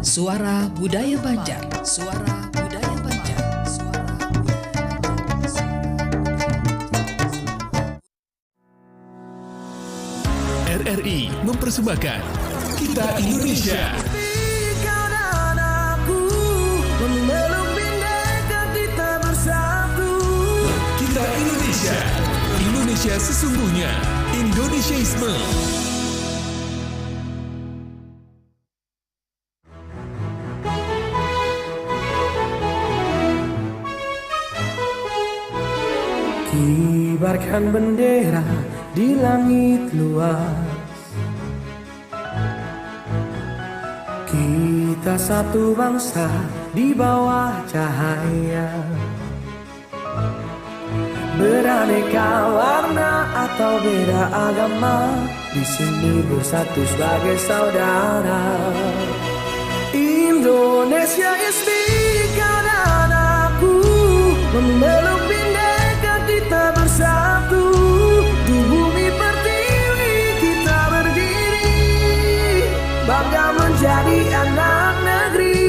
Suara Budaya Banjar. Suara Budaya Banjar. Suara Budaya Banjar. RRI mempersembahkan Kita Indonesia. Kau dan aku memeluk Bhinneka kita bersatu. Kita Indonesia. Indonesia sesungguhnya. Indonesiaisme. Kibarkan bendera di langit luas. Kita satu bangsa di bawah cahaya. Beraneka warna atau beda agama, di sini bersatu sebagai saudara. Indonesia is big, kau dan aku memeluk Bhinneka kita bersatu. Di bumi pertiwi kita berdiri, bangga menjadi anak negeri.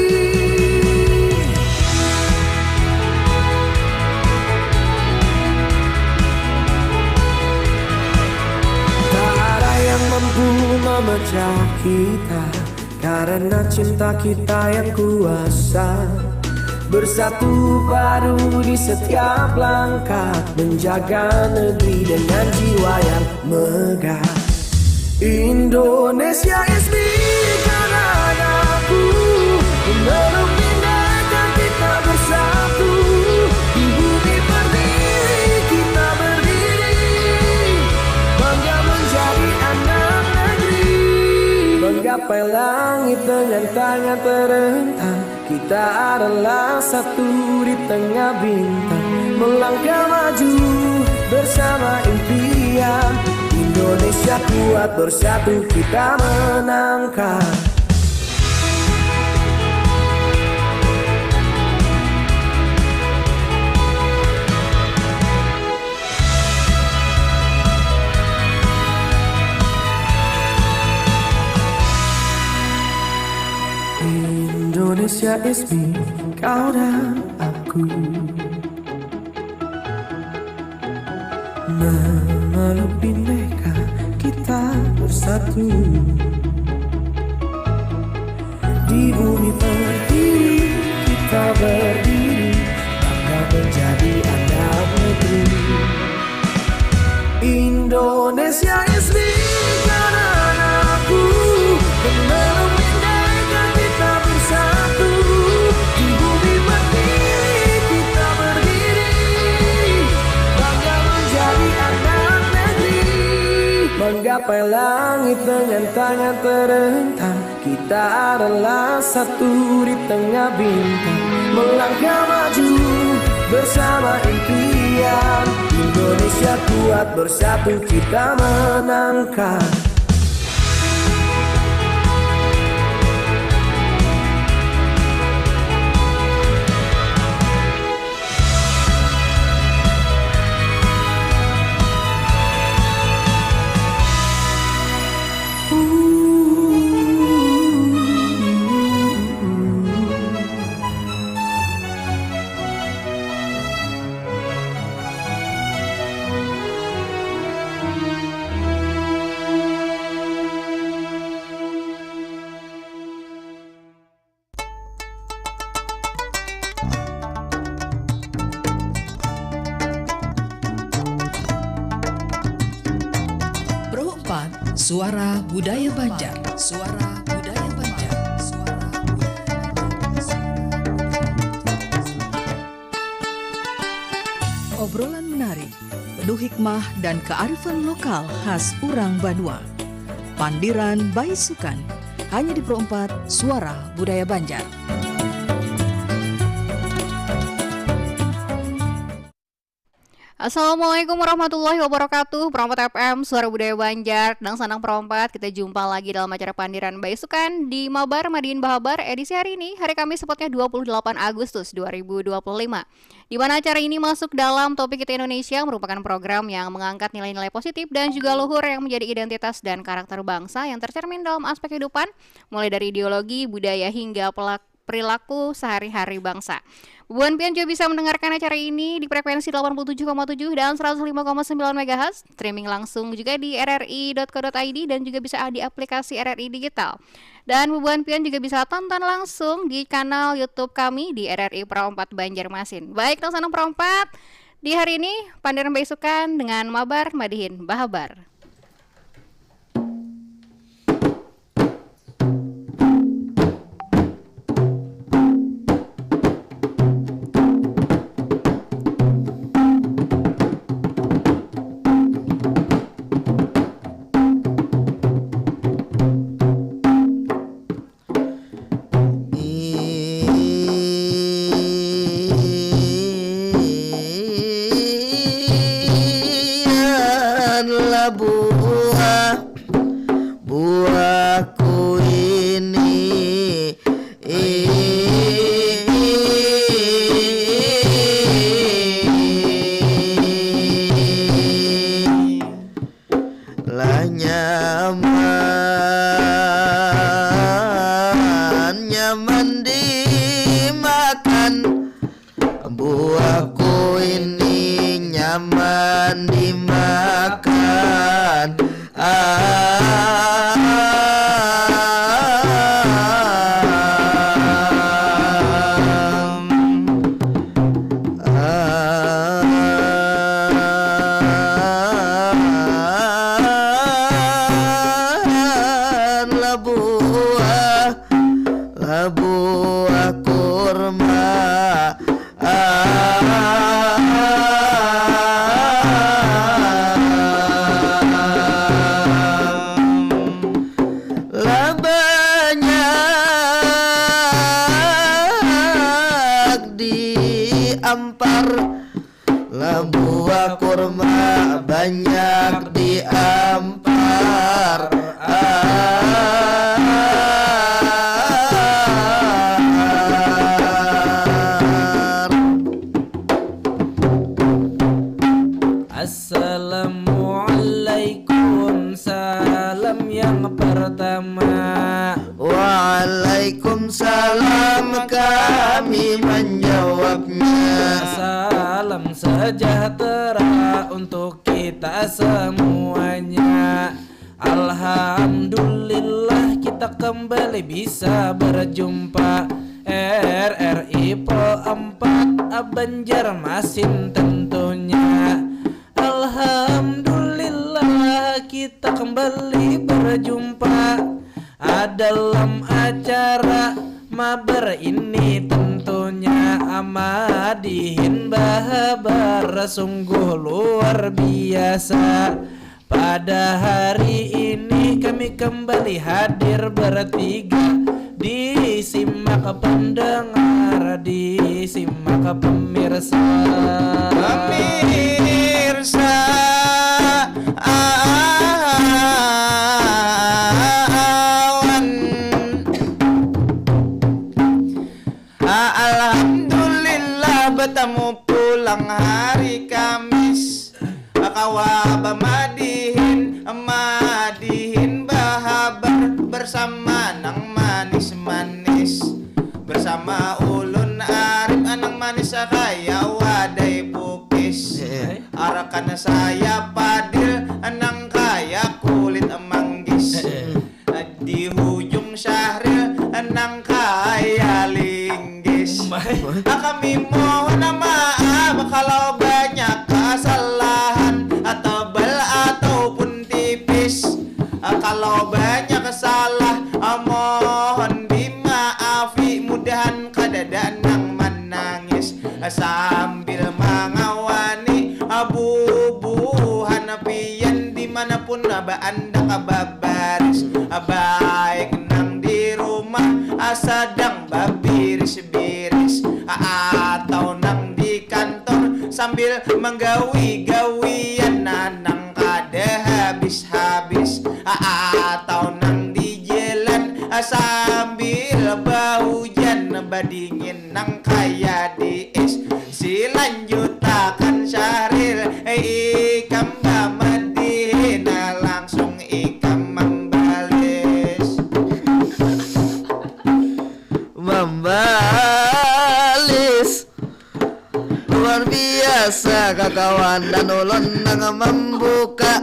Tak ada yang mampu memecah kita, karena cinta kita yang kuasa. Bersatu padu di setiap langkah, menjaga negeri dengan jiwa yang megah. Indonesia is big, karena aku memeluk Bhinneka kita bersatu. Di bumi pertiwi kita berdiri, bangga menjadi anak negeri. Menggapai langit dengan tangan terentang, kita adalah satu di tengah bintang. Melangkah maju bersama impian. Indonesia kuat, bersatu kita menangkan. Indonesia is me, kau dan aku. Memeluk Bhinneka kita bersatu. Di bumi pertiwi kita berdiri, bangga menjadi anak negeri. Indonesia is me, kau dan aku. Memeluk Bhinneka kita bersatu. Di bumi pertiwi kita berdiri, bangga menjadi anak negeri. Menggapai langit dengan tangan terentang, kita adalah satu di tengah bintang. Melangkah maju bersama impian. Indonesia kuat, bersatu kita menangkan. Suara Budaya Banjar. Suara Budaya Banjar. Suara Budaya Banjar. Obrolan menarik, penuh hikmah dan kearifan lokal khas Urang Banua. Pandiran Baisukan, hanya di Pro 4 Suara Budaya Banjar. Assalamualaikum warahmatullahi wabarakatuh. Perompat FM, Suara Budaya Banjar. Dan Sanang Perompat, kita jumpa lagi dalam acara Pandiran Baisukan di Mabar Madiin Bahabar edisi hari ini, hari Kamis tepatnya 28 Agustus 2025. Di mana acara ini masuk dalam Topik Kita Indonesia, merupakan program yang mengangkat nilai-nilai positif dan juga luhur yang menjadi identitas dan karakter bangsa yang tercermin dalam aspek kehidupan, mulai dari ideologi, budaya hingga perilaku sehari-hari bangsa. Buan Pian juga bisa mendengarkan acara ini di frekuensi 87,7 dan 105,9 MHz, streaming langsung juga di rri.co.id dan juga bisa di aplikasi RRI Digital. Dan Buan Pian juga bisa tonton langsung di kanal YouTube kami di RRI Perompat Banjarmasin. Baik, Laksana Perompat, di hari ini Pandiran Baisukan dengan Mabar Madiin Bahabar. Buahku ini lah nyaman dimakan. Buahku ini nyaman dimakan. Buah kurma lah banyak diampar. Lah buah kurma banyak diampar. Assalamualaikum, salam yang pertama. Waalaikumsalam, kami menjawabnya. Salam sejahtera untuk kita semuanya. Alhamdulillah kita kembali bisa berjumpa. RRI Perompat Banjarmasin tentunya. Alhamdulillah kita kembali berjumpa dalam acara Mabar ini tentunya. Madiin Bahabar sungguh luar biasa. Pada hari ini kami kembali hadir bertiga. Disimak pendengar, disimak pemirsa. Alhamdulillah bertemu pulang hari Kamis. Kawaba Madiin Bahabar bersama nang manis-manis, bersama ulun arif anang manis kaya wadai pukis. Arakan saya padil anang kaya kulit manggis. Di hujung Syahril anang kaya linggis. Kami mohon maaf kalau banyak kesalahan, tebal ataupun tipis. Kalau banyak salah mohon dimaafi, mudahan kadada nang menangis sambil mengawani bubuhan pian dimanapun anda kababaris. Baik nang di rumah sedang babiris-biris atau nang di kantor sambil menggawi-gawian nang kada habis-habis atau nang di jalan sambil bahujan badingin nang kaya di es silanjutakan Syahril ikam Madinah langsung ikam membalis luar biasa kakawan dan ulun nang membuka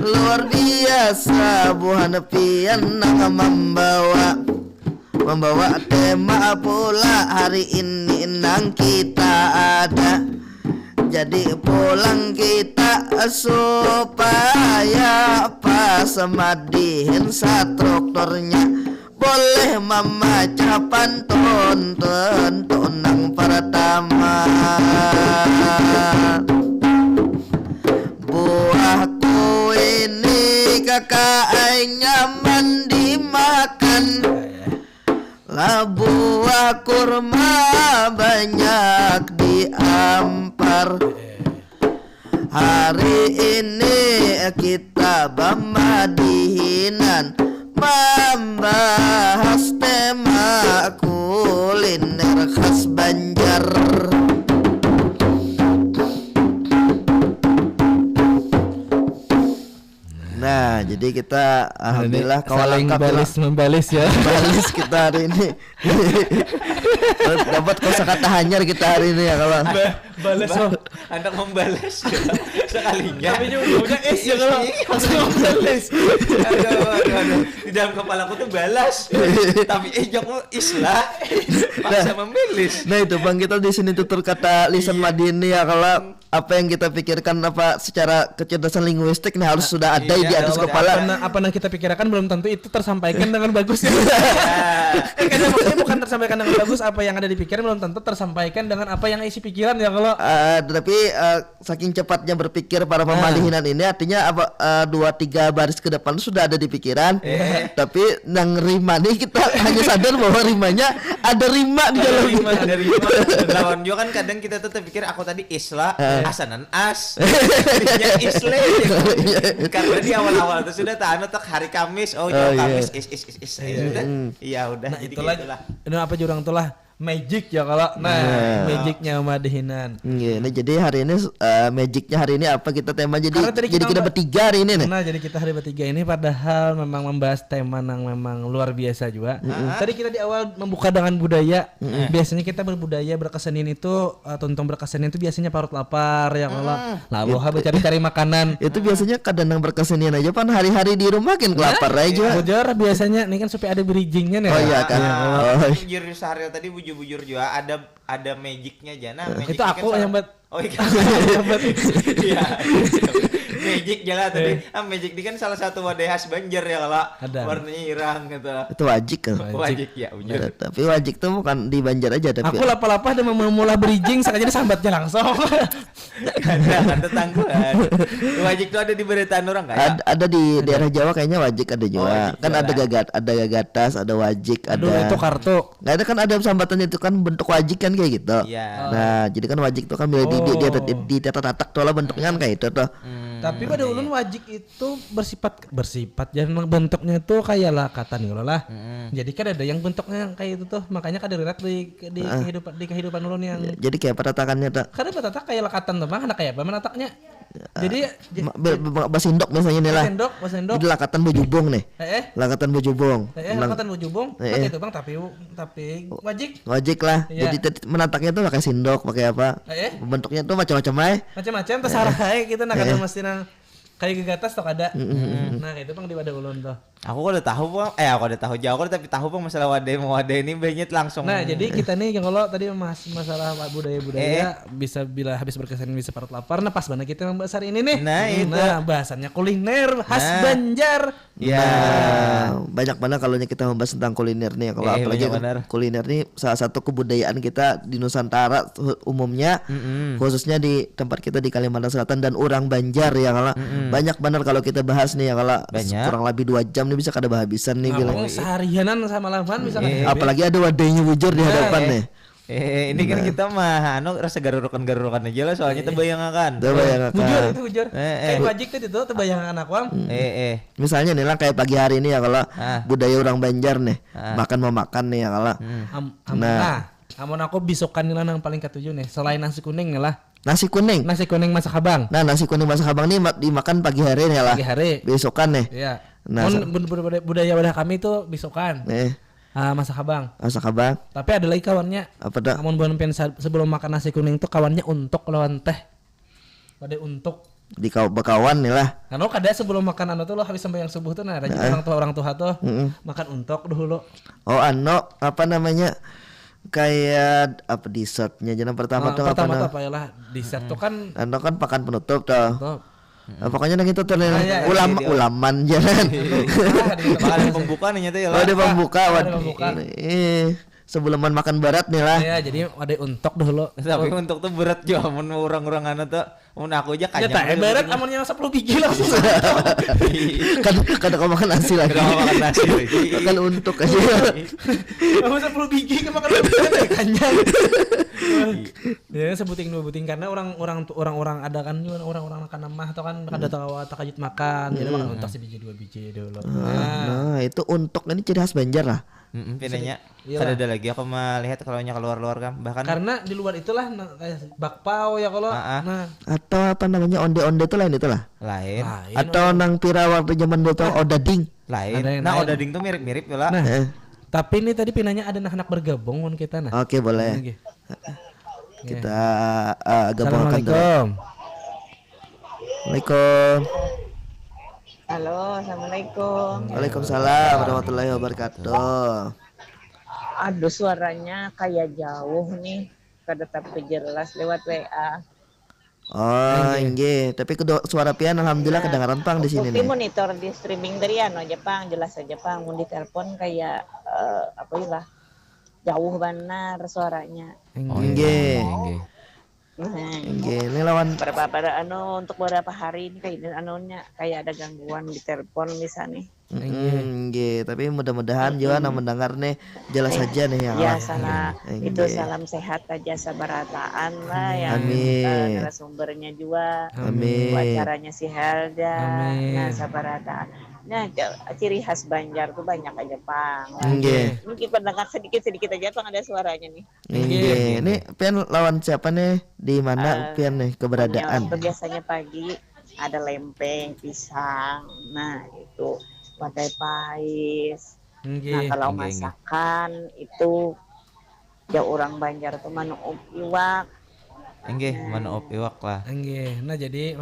luar biasa buah nepian nang membawa tema pula hari ini nang kita ada jadi pulang kita supaya pas madihin satraktornya boleh membaca pantun nang pertama buahku ini kakak nyaman dimakan lah buah kurma banyak diampar hari ini kita bamadihinan membahas tema kuliner khas Banjar. Nah, jadi kita alhamdulillah kawan lengkap membalis ya. Balis kita hari ini. Dapat kosakata hanyar kita hari ini ya kawan. Balas anak membalas sekalinya tapi udah es ya kalau langsung membalis. Aduh. Di dalam kepalaku tuh balas tapi aku islah paksa membalis. Nah itu Bang, kita di sini tutur kata lisan Madini ya kalau apa yang kita pikirkan apa secara kecerdasan linguistik nih harus sudah ada di atas kepala. Apa yang kita pikirkan belum tentu itu tersampaikan dengan bagus ya. Karena maksudnya bukan tersampaikan dengan bagus, apa yang ada di pikiran belum tentu tersampaikan dengan apa yang isi pikiran ya kalau. Tapi saking cepatnya berpikir para pemalihinan ini artinya apa 2-3 baris ke depan sudah ada di pikiran. Tapi nang rima nih kita hanya sadar bahwa rimanya ada rima di dalam. Ada rima. Lawan juga kan kadang kita tuh terpikir aku tadi islah asanan as. Jadinya isle. Karena di awal-awal itu sudah tak hari Kamis Kamis is. Iya udah Nah jadi itulah. Ini apa jurang itulah magic ya kalau magicnya Madihinan. Iya, nah jadi hari ini magicnya hari ini apa kita tema jadi kita bertiga hari ini nih. Nah jadi kita hari bertiga ini padahal memang membahas tema yang memang luar biasa juga. Tadi kita di awal membuka dengan budaya. Biasanya kita berbudaya berkesenian itu tentang berkesenian itu biasanya parut lapar ya kalau lalu cari-cari makanan. Itu biasanya kadang berkesenian aja pan hari-hari di rumah kan kelapar aja. Bujur biasanya ini kan supaya ada bridgingnya nih. Oh iya kan. Bujur Sahril tadi bujur juga ada magicnya Jana. Itu aku yang buat. Oh iya. Iya. Magic jalan tadi. Magic ini kan salah satu wadah khas Banjar ya kalau warnanya irang gitu. Itu wajik kan. Wajik ya bujur. Tapi wajik tuh bukan di Banjar aja tapi. Aku lapar-lapar dan memulai bridging sekali jadi sambatnya langsung. Ada tangguhan. Wajik tuh ada di Beritaan orang kayak. Ada di daerah Jawa kayaknya wajik ada juga. Kan ada gagatas, ada wajik, ada. Aduh itu kartu. Nggak ada kan ada sambatannya itu kan bentuk wajik kan kayak gitu. Nah, jadi kan wajik itu kan bila di tatak tuh lah bentuknya kan kayak itu tuh. Tapi pada ulun wajik itu bersifat jangan bentuknya itu kayak lakatan gitu lah. Jadi kan ada yang bentuknya kayak itu tuh, makanya kada relate di kehidupan ulun yang. Jadi kayak petatakannya tuh. Kada petatak kayak lakatan tuh, bang, ada kayak apa menataknya. Jadi basindok misalnya nih lah. Basindok. Jadi lakatan bojubong nih. Lakatan bojubong. Lakatan bojubong. Pakai itu bang, tapi wajik. Wajik lah. Jadi menataknya tuh pakai sindok, pakai apa? Bentuknya tuh macam-macam aja. Macam-macam terserah kita nak ada mesti kayak gegatas tuh ada. Nah itu bang di wadah ulun tuh. Aku udah tahu bang, aku udah tahu jauh tapi tahu bang masalah wadah ini banyak langsung. Nah jadi kita nih kalau tadi masalah budaya bisa bila habis berkesan bisa parut lapar. Nah pas mana kita membahas hari ini nih. Nah bahasannya kuliner khas Banjar. Ya banyak banget kalau kita membahas tentang kuliner nih. Kalau apalagi kuliner nih salah satu kebudayaan kita di Nusantara umumnya, khususnya di tempat kita di Kalimantan Selatan dan orang Banjar ya kalau banyak banget kalau kita bahas nih ya kalau kurang lebih 2 jam nih bisa kada bahabisan nih bilang. Seharianan sama lawan bisa. Apalagi ada wadahnya bujur di hadapan nih. Ini kan kita mah rasa garurukan aja lah soalnya terbayangkan. Bujur itu bujur. Kayak wajik tadi tuh terbayangkan aku. Misalnya nih lah kayak pagi hari ini ya kalau budaya orang Banjar nih mau makan nih ya kalau. Amun aku bisokan nih lah yang paling ketujuh nih selain nasi kuning nih lah. Nasi kuning masak abang. Nah nasi kuning masak abang nih dimakan pagi hari nih lah. Pagi hari. Besokan nih. Iya. Nah, budaya kami itu bisokan. Masak abang. Tapi ada lagi kawannya. Apa dah? Namun sebelum makan nasi kuning itu kawannya untuk lawan teh. Pada untuk di bekawan nih lah. Karena kada sebelum makan tuh lo habis sembahyang subuh tuh ada orang tua tuh makan untuk dulu. Oh apa namanya? Kayak apa dessertnya jangan pertama tuh apa ya lah dessert tuh kan. Kan makan penutup tuh. Pokoknya nang itu ulaman jangan. Makan pembuka nih nyata ya lah. Ada pembuka. Sebelaman makan berat nih lah. Iya, jadi ada untuk dulu. Tapi untuk tuh berat juga mun orang-orang tuh. Mun aku aja kanyang. Ya berat amun yang 10 biji langsung. Kan kau makan nasi lagi. Makan untuk aja. Kamu 10 biji kan makan kanyang. Ya sebuting karena orang ada kan orang makan mah atau kan ada takajut makan. Jadi makan untuk sebiji 2 biji dulu. Nah, itu untuk ini ciri khas Banjar lah. Pinanya ada lagi aku melihat kalau nya keluar kan bahkan karena di luar itulah kayak bakpao ya kalau atau apa namanya onde-onde itu lain itulah lain atau nang pira waktu zaman dulu odading lain odading tuh mirip-mirip lah tapi ini tadi pinanya ada anak-anak bergabung con kita oke boleh kita gabungkan Assalamualaikum. Halo, assalamualaikum. Waalaikumsalam warahmatullahi wabarakatuh. Aduh, suaranya kayak jauh nih, kada tapi jelas lewat WA. Oh, inggih. Tapi suara pian alhamdulillah kedengaran pang di sini nih. Monitor di streaming dari aja pang, jelas aja pang. Mun di telepon kayak jauh benar suaranya. Inggih. Ini lawan untuk beberapa hari ini kayak ada gangguan di telepon misalnya. Tapi mudah-mudahan juga mendengar nih jelas saja nih ya salah itu salam sehat aja sabarataan lah yang narasumbernya juga acaranya si Helda nah sabarataan. Nah, ciri khas Banjar tuh banyak aja pang. Mungkin pendengar sedikit aja pang ada suaranya nih. Ini pian lawan siapa nih? Di mana pian nih keberadaan? Biasanya pagi ada lempeng, pisang. Nah, itu wadai pais. Nah, kalau masakan itu ya orang Banjar tuh manuop iwak. Manuop iwak lah. Nah, jadi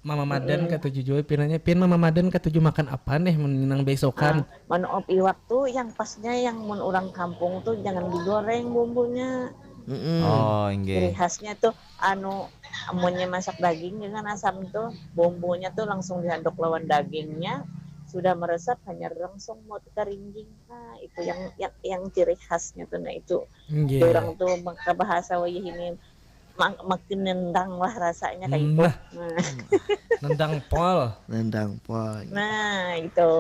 Mama Madan ketujuh joy pian Mama Madan ketujuh makan apa nih menang besokan? Manuop iwak tuh yang pasnya yang mun orang kampung tuh jangan digoreng bumbunya. Ciri khasnya tuh amunnya masak daging dengan asam tuh bumbunya tuh langsung diaduk lawan dagingnya sudah meresap hanya langsung mau keringing. Nah itu yang ciri khasnya tuh nah itu orang tuh maka bahasa wayah ini makin nendang lah rasanya kayak itu. Nendang pol. Nah itu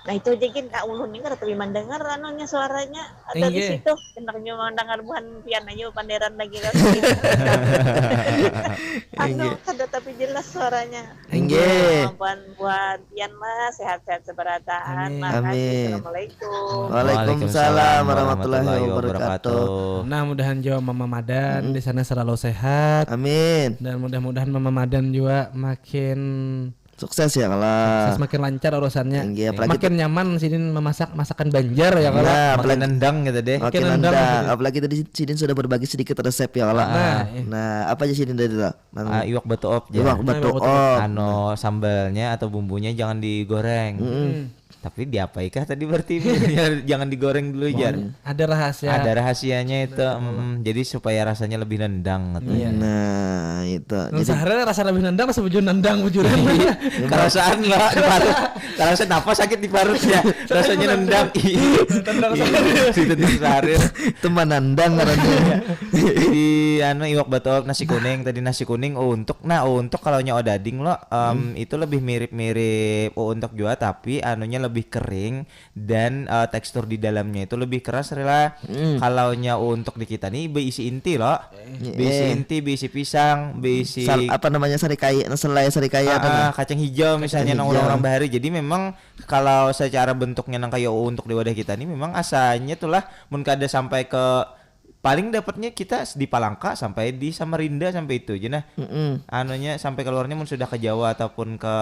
aja kan kak ulun ini kada terima dengar anunya suaranya ada di situ. Enaknya mau dengar bukan pian aja panderan lagi kan. Kada tapi jelas suaranya. Buat pian lah sehat-sehat seberataan. Amin. Assalamualaikum. Waalaikumsalam warahmatullahi wabarakatuh. Nah mudahan jauh Mama Madan di sana selalu sehat. Amin. Dan mudah-mudahan Mama Madan juga makin sukses ya kalau makin lancar urusannya. Makin nyaman sini memasak masakan Banjar ya kalau. Makin nendang gitu deh. Makin nendang. Apalagi tadi sini sudah berbagi sedikit resep ya kalau. Nah, apa aja sini dari itu? Iwak batuop. Iwak batuop. Sambalnya atau bumbunya jangan digoreng. Tapi diapaikah tadi berarti jangan digoreng dulu Jar. Ada rahasia. Ada rahasianya itu. Jadi supaya rasanya lebih nendang gitu. Nah, itu. Jadi sehari rasa lebih nendang pas bujur nendang bujuran. Kerasaan lah di parut. Kalau saya napas sakit di parutnya. Rasanya nendang. Tendang sehari. Itu menendang karena di iwak batuop nasi kuning tadi nasi kuning untuk kalau nya odading lo itu lebih mirip-mirip untuk juga tapi anunya lebih kering dan tekstur di dalamnya itu lebih keras rela. Kalaunya untuk di kita nih berisi inti loh. Berisi inti, berisi pisang, berisi selai sarikaya kacang hijau misalnya nang orang bahari. Jadi memang kalau secara bentuknya nang kayak untuk di wadah kita nih memang asalnya tuh lah mun kada sampai ke paling dapatnya kita di Palangka sampai di Samarinda sampai itu aja nah. Anunya sampai keluarnya mun sudah ke Jawa ataupun ke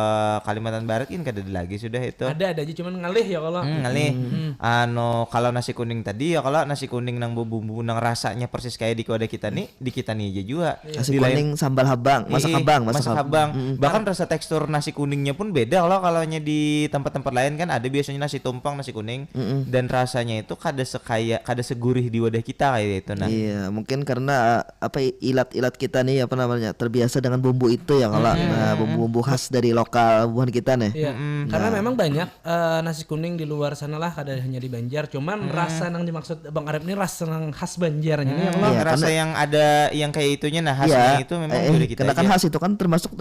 Kalimantan Barat kan kada ada lagi sudah itu. Ada aja cuman ngalih ya kalau. Ngalih. Kalau nasi kuning tadi ya kalau nasi kuning nang bumbu nang rasanya persis kayak di wadah kita nih, di kita nih aja juga. Nasi kuning sambal habang, masak habang. Bahkan rasa tekstur nasi kuningnya pun beda kalaunya di tempat-tempat lain kan ada biasanya nasi tumpang, nasi kuning dan rasanya itu kada segurih di wadah kita kayak itu. Nah. Iya, mungkin karena ilat-ilat kita nih terbiasa dengan bumbu itu ya kalau bumbu-bumbu khas dari lokal bukan kita nih. Iya. Karena memang banyak nasi kuning di luar sana lah, kada hanya di Banjar. Cuman rasa yang dimaksud Bang Arif ini rasa yang khas Banjarnya nih. Iya, rasa yang ada yang kayak itunya nah khasnya itu memang dari kita. Karena kan khas itu kan termasuk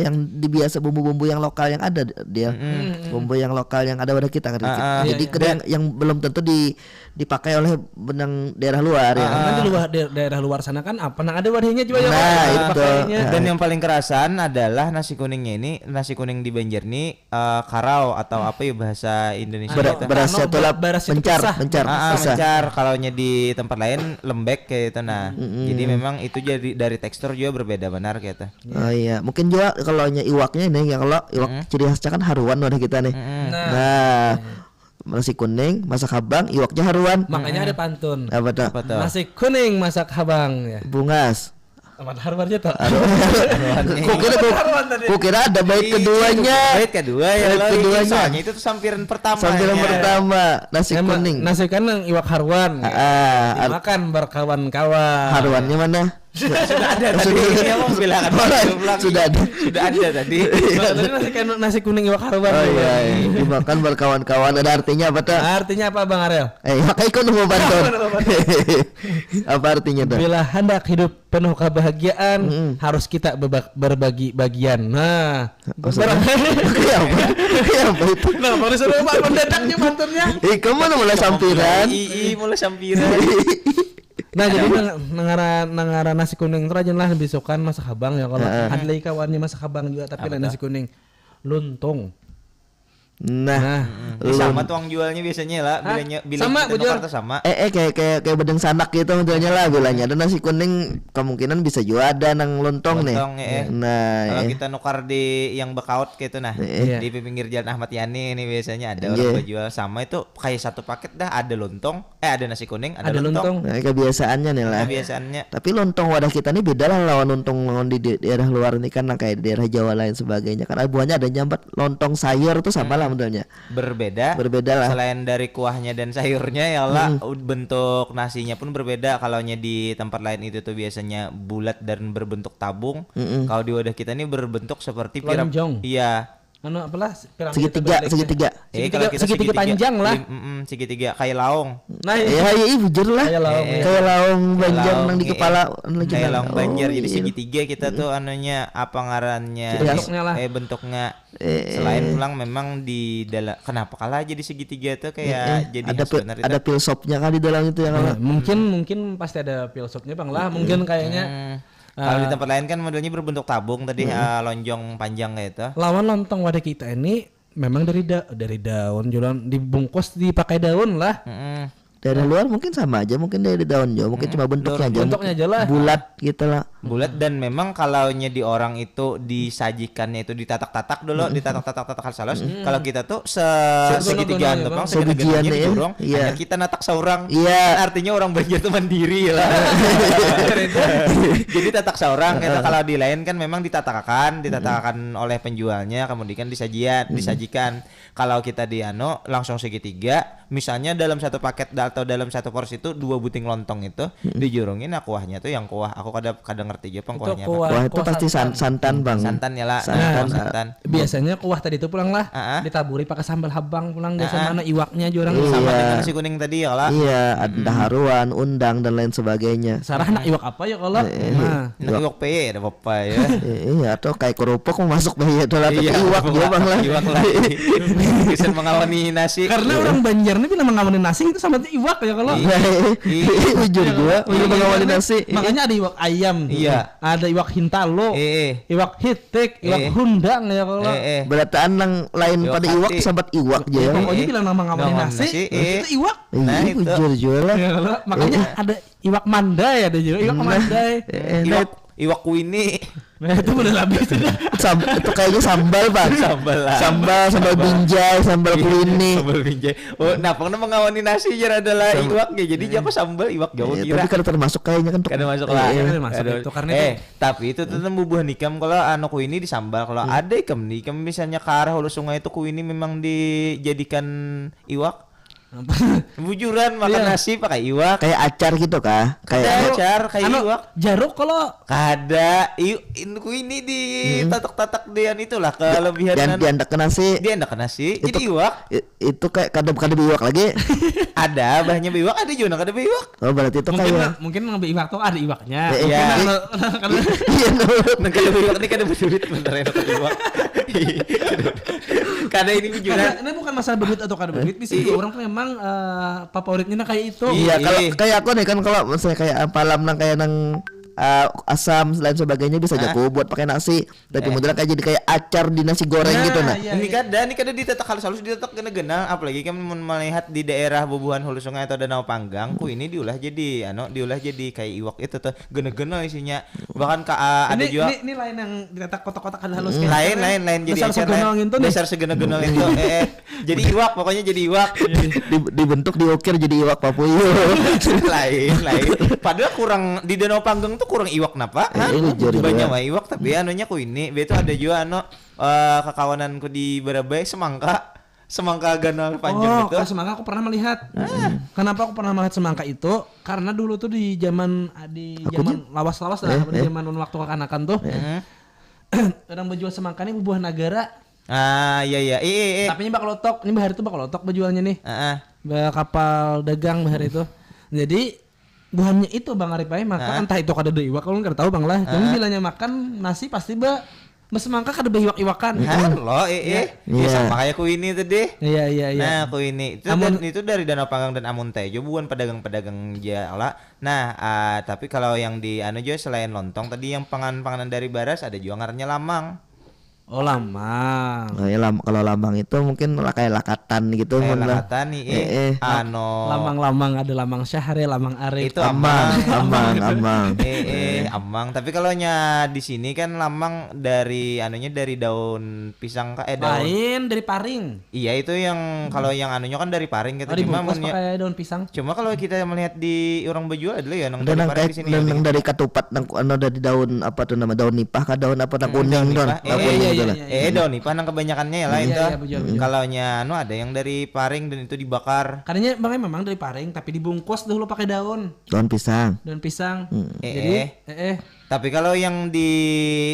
yang dibiasa bumbu-bumbu yang lokal yang ada dia. Bumbu yang lokal yang ada pada kita kan. Jadi yang belum tentu dipakai oleh benang daerah luar ya. Karena di luar daerah luar sana kan nang ada wadahnya juga itu. Dan yang paling kerasan adalah nasi kuningnya ini, nasi kuning di Banjar nih karau atau apa ya bahasa Indonesia berasnya tuh pencar. Pencar kalaunya di tempat lain lembek kayak itu nah. Jadi memang itu jadi dari tekstur juga berbeda benar kayak itu. Oh iya, mungkin juga kalaunya iwaknya nih kalau iwak ciri khasnya kan haruan wadah kita nih. Nah, nasi kuning masak habang iwaknya haruan. Makanya ada pantun. Apa tuh? Nasi kuning masak habang ya. Bungas. Aman haruannya tuh. Kukira ada bait keduanya. Bait kedua ya. Soalnya itu tuh sampiran pertama. Nasi kuning. Nasi kuning iwak haruan. Makan berkawan-kawan. Haruannya mana? Sudah ada tadi. Sudah ada tadi. Nasi kuning iwak haruan. Oh iya, dimakan berkawan-kawan. Ada artinya apa tuh? Artinya apa Bang Ariel? Makanya kau nunggu bantuan. Apa artinya tuh? Bila hendak hidup penuh kebahagiaan, harus kita berbagi bagian. Nah, apa itu? Nah, baru sudah mendadaknya mantunnya. Kamu mulai sampiran. Mulai sampiran. Nah jadi nangara nasi kuning itu aja lah lebih suka masak habang ya kalau ada lagi kawannya masak habang juga tapi nasi kuning luntung. Nah, sama tuang jualnya biasanya lah bilanya sama sama. Kayak bedeng sanak gitu jualnya lah bilanya. Dan nasi kuning kemungkinan bisa juga ada nang lontong nih. Nah, kalau kita nukar di yang bekaut gitu nah di pinggir jalan Ahmad Yani ini biasanya ada orang jual sama itu kayak satu paket dah ada lontong, ada nasi kuning, ada lontong. Nah, kebiasaannya nih lah. Tapi lontong wadah kita nih beda lah lawan lontong di daerah luar ini kan kayak di daerah Jawa lain sebagainya. Kan buahnya ada nyambat lontong sayur tuh sama lah modelnya. Berbeda lah. Selain dari kuahnya dan sayurnya ya Allah bentuk nasinya pun berbeda. Kalaunya di tempat lain itu tuh biasanya bulat dan berbentuk tabung. Kalau di wadah kita ini berbentuk seperti piramida. Iya. Segitiga. Segitiga panjang lah. Segitiga kayak laong. Nah, iya bujur lah. Kayak laong Banjar nang di kepala. Kayak laong Banjar jadi segitiga kita tuh anunya apa ngarannya bentuknya. Selain pulang memang di dalam kenapa kalah jadi segitiga tuh kayak jadi ada pilsopnya kan di dalam itu ya kan. Mungkin pasti ada pilsopnya Bang lah. Mungkin kayaknya kalau di tempat lain kan modelnya berbentuk tabung tadi lonjong panjang kayak itu. Lawan lontong wadah kita ini memang dari daun jualan dibungkus dipakai daun lah. Dari luar mungkin sama aja, mungkin dari daun juga, mungkin cuma bentuknya aja lah. Bulat gitu lah. Bulat dan memang kalaunya di orang itu disajikannya itu ditatak-tatak dulu, ditatak-tatak halus. Kalau kita tuh segitigaan tuh Bang, segigiannya diborong, hanya kita natak seorang. Iya. Artinya orang Banjar tuh mandiri lah. Jadi tatak seorang, kalau di lain kan memang ditatakan oleh penjualnya, kemudian disajikan. Kalau kita di langsung segitiga, misalnya dalam satu paket atau dalam satu porsi itu 2 buting lontong itu dijurungin kuahnya tuh yang kuah aku kadang ngerti aja kuahnya apa. Kuah itu pasti santan Bang. Santan ya lah. Santan. Biasanya kuah tadi itu pulang lah ditaburi pakai sambal habang pulang biasa mana iwaknya jurang sama dengan nasi kuning tadi ya lah. Iya, ada haruan, undang dan lain sebagainya. Sarah nak iwak apa ya kalau? Iwak peye ada apa ya? Iya, atau kayak kerupuk mau masuk peye itu lah iwak ya Bang lah. Iwak lagi. Bisa mengawani nasi. Karena orang Banjar nih bilang mengawani nasi itu sama iwak ya kalau. Jujur gua mengawani nasi. Makanya ada iwak ayam. Iya. Ada iwak hintalo. Iwak hitik, iwak hundang ya kalau. Berarti yang lain pada iwak sahabat iwak aja ya. Pokoknya bilang nama ngawani nasi. Itu iwak. Nah, jujur lah. Makanya ada iwak mandai ada juga iwak mandai. Iwak kuini. Nah itu udah habis itu kayaknya sambal Bang. Sambal binjai, sambal kuini. Sambal binjai. Oh, nah pernah mengawani nasi aja adalah iwak ya. Jadi apa sambal iwak jauh kira. Tapi kan termasuk kayaknya kan. Kada masuk lah. Masuk itu karena tapi itu tetap bubuhan ikam kalau kuini disambal. Kalau ada ikam misalnya ke arah hulu sungai itu kuini memang dijadikan iwak. Bujuran makan nasi pakai iwak kayak acar gitu kah? Kayak acar kayak iwak. Jaruk kalau kada ini di tatak-tatak dian itulah kelebihan diandak ke nasi. Jadi iwak. Itu kayak kada iwak lagi. Ada bahannya iwak, ada juga kada iwak. Oh, berarti itu kayak mungkin ngambil iwak tuh ada iwaknya. Iya. Iya, kada iwak ini kada berduit bener enak iwak. Kada ini bujuran. Ini bukan masalah berduit atau kada berduit, bisa orang tuh memang favoritnya kayak itu. Iya, kalau kayak aku nih kan kalau misalnya kayak apalam nang kayak nang asam lain sebagainya bisa jago buat pakai nasi. Tapi modelnya kayak jadi kayak acar di nasi goreng gitu nah. Ini kada ditetak halus ditetak gena-gena apalagi kan melihat di daerah bubuhan hulu sungai atau danau panggang ini diolah jadi kayak iwak itu tuh gena-gena isinya. Bahkan ada juga ini lain yang ditetak kotak-kotak halus lain jadi acar besar segena-gena itu. Jadi iwak pokoknya jadi iwak. Dibentuk diukir jadi iwak papuyo. lain. Padahal kurang di danau panggang tuh kurang iwak napa? Banyak mah iwak tapi anunya ini betul ada juga kekawananku di Barabai semangka ganal panjang gitu. Oh, semangka aku pernah melihat. Kenapa aku pernah melihat semangka itu? Karena dulu tuh di zaman lawas-lawas lah, di zaman waktu kekanakan tuh. Orang berjual semangka ini buah negara. Iya. Tapi ini bakal lotok, ini bahar itu bakal lotok berjualnya nih. Kapal dagang bahar itu. Jadi buahnya itu Bang Arifai maka entah itu kada iwak kalau nggak tahu Bang lah. Tapi bilanya makan nasi pasti semangka kada iwakan. Loh, sama kayak ini tadi. Iya. Nah, ini itu dari Danau Panggang dan Amun Tejo bukan pedagang-pedagang jala. Nah, tapi kalau yang di juga selain lontong tadi yang panganan dari Baras ada juga ngarannya lamang. Oh, lamang. Oh, ya, kalau lamang itu mungkin kayak lakatan gitu. Kayak lakatan nih. Lamang-lamang ada lamang syahre, lamang arif. Itu amang. Amang. Tapi kalau di sini kan lamang dari dari daun pisang daun. Lain dari paring. Iya itu yang kalau yang kan dari paring gitu. Cuma pakai daun pisang. Cuma kalau kita melihat di orang Bejual adalah ya dari paring di sini. Dan dari ketupat dari daun apa tuh nama daun nipah kah daun apa kuning don. Daun nipah nang kebanyakannya ya lah itu. Kalau ada yang dari paring dan itu dibakar. Karena memang dari paring tapi dibungkus dulu pakai daun pisang. Jadi tapi kalau yang di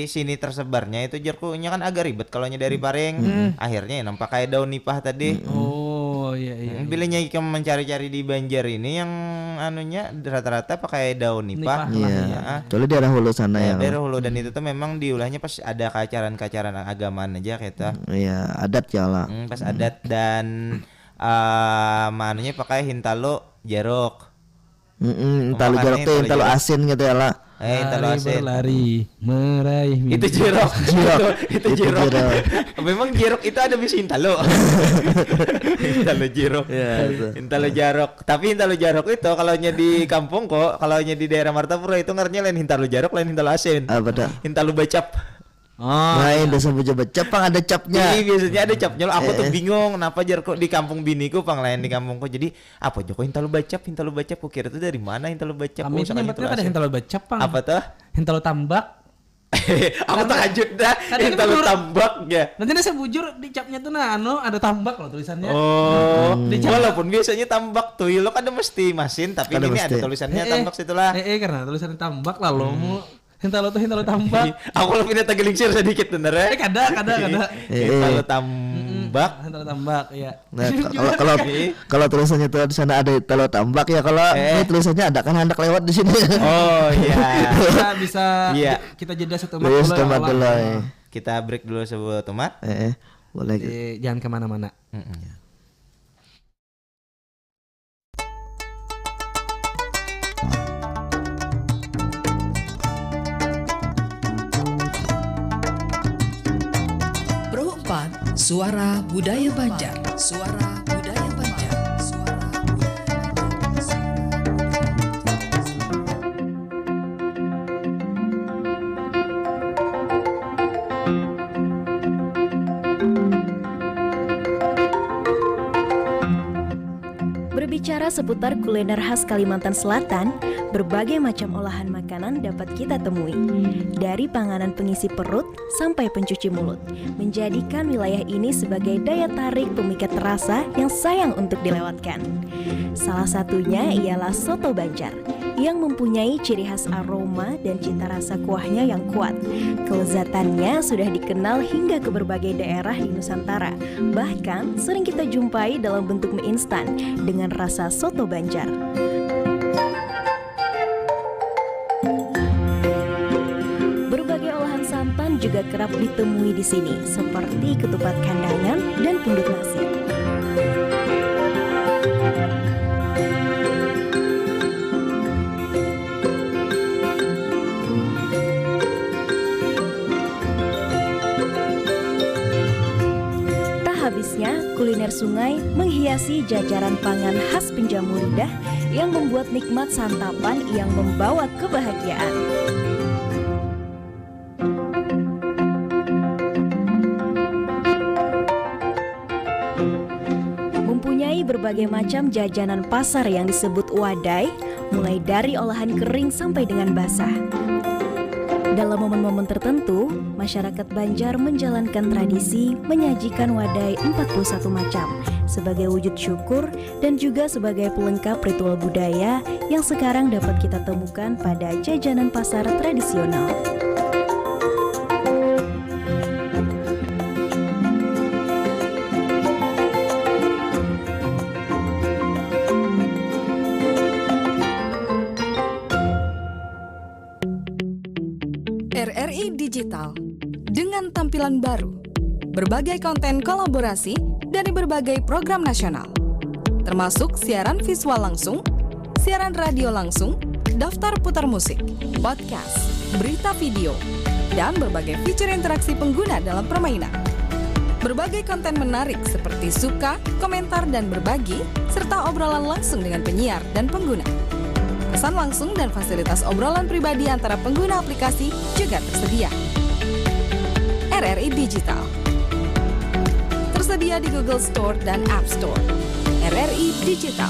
sini tersebarnya itu jerkunya kan agak ribet kalau dari paring. Akhirnya nampak kayak daun nipah tadi. Oh iya. Bilanya ikan mencari-cari di Banjar ini yang rata-rata pakai daun nipah. Iya. Soalnya daerah hulu sana ya. Daerah hulu dan itu tuh memang diulahnya pas ada kacaran agamaan aja kita. Iya, adat ya lah. Pas adat dan pakai hintalo jeruk. Hintalo jeruk tuh hintalo asin gitu ya lah. Berlari meraih mimpi. Itu jeruk. Itu jeruk. Memang jeruk itu ada bisa hintalo. Hintalo jeruk. Hintalo jeruk. Tapi hintalo jeruk itu kalau di kampung kalau di daerah Martapura itu ngarnya lain hintalo jeruk, lain hintalo asin. Apa dah? Hintalo bacap. Lain desa bacap pang ada capnya. Biasanya ada capnya. Aku tuh bingung kenapa jeruk di kampung biniku pang lain di kampungku. Jadi apa Joko hintalo bacap kukira itu dari mana hintalo bacap? Kami itu nyebutnya ada hintalo bacap pang. Apa tuh? Hintalo tambak. Aku tahajud dah. Yang tahu tambak ya. Nanti saya bujur di capnya tuh ada tambak loh tulisannya. Oh, walaupun biasanya tambak tuh lo kan ada mesti masin, tapi ini ada tulisannya tambak situlah. Karena tulisannya tambak lah lo mau hintalo tambak. Aku lebih pindah tagelingsir sedikit bener ya. Kada. Hintalo tambak. Hintalo tambak ya. Nah, kalau tulisannya tuh di sana ada hintalo tambak ya, kalau ini tulisannya ada kan hendak lewat di sini. Oh iya. Bisa iya. Kita jeda satu tomat dulu. Kita break dulu sebuah tomat. Boleh. Jangan kemana-mana. Pro 4 Suara Budaya Banjar. Suara Budaya Banjar. Suara Berbicara seputar kuliner khas Kalimantan Selatan, berbagai macam olahan makanan dapat kita temui. Dari panganan pengisi perut sampai pencuci mulut, menjadikan wilayah ini sebagai daya tarik pemikat rasa yang sayang untuk dilewatkan. Salah satunya ialah soto Banjar, yang mempunyai ciri khas aroma dan cita rasa kuahnya yang kuat. Kelezatannya sudah dikenal hingga ke berbagai daerah di Nusantara. Bahkan sering kita jumpai dalam bentuk mie instan dengan rasa soto Banjar. Berbagai olahan santan juga kerap ditemui di sini, seperti ketupat kandangan dan pundut nasi. Habisnya, kuliner sungai menghiasi jajaran pangan khas penjamu lidah yang membuat nikmat santapan yang membawa kebahagiaan. Mempunyai berbagai macam jajanan pasar yang disebut wadai, mulai dari olahan kering sampai dengan basah. Dalam momen-momen tertentu, masyarakat Banjar menjalankan tradisi menyajikan wadai 41 macam sebagai wujud syukur dan juga sebagai pelengkap ritual budaya yang sekarang dapat kita temukan pada jajanan pasar tradisional. RRI Digital dengan tampilan baru, berbagai konten kolaborasi dari berbagai program nasional, termasuk siaran visual langsung, siaran radio langsung, daftar putar musik, podcast, berita video, dan berbagai fitur interaksi pengguna dalam permainan. Berbagai konten menarik seperti suka, komentar, dan berbagi, serta obrolan langsung dengan penyiar dan pengguna. Pesan langsung dan fasilitas obrolan pribadi antara pengguna aplikasi juga tersedia. RRI Digital tersedia di Google Store dan App Store. RRI Digital.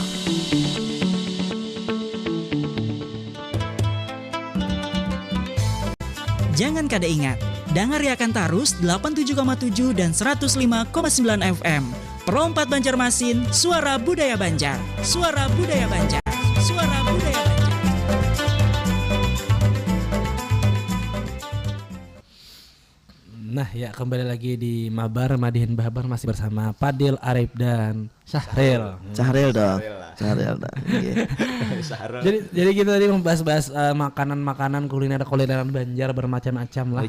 Jangan kada ingat, dengarkan terus 87,7 dan 105,9 FM. Pro 4 Banjarmasin, Suara Budaya Banjar. Suara Budaya Banjar. Suara Budaya Banjar. Nah ya, kembali lagi di Mabar Madihin Bahabar, masih bersama Fadil, Arif, dan Syahril. Syahril dong. Jadi kita tadi membahas makanan-makanan kulineran Banjar bermacam-macam lah.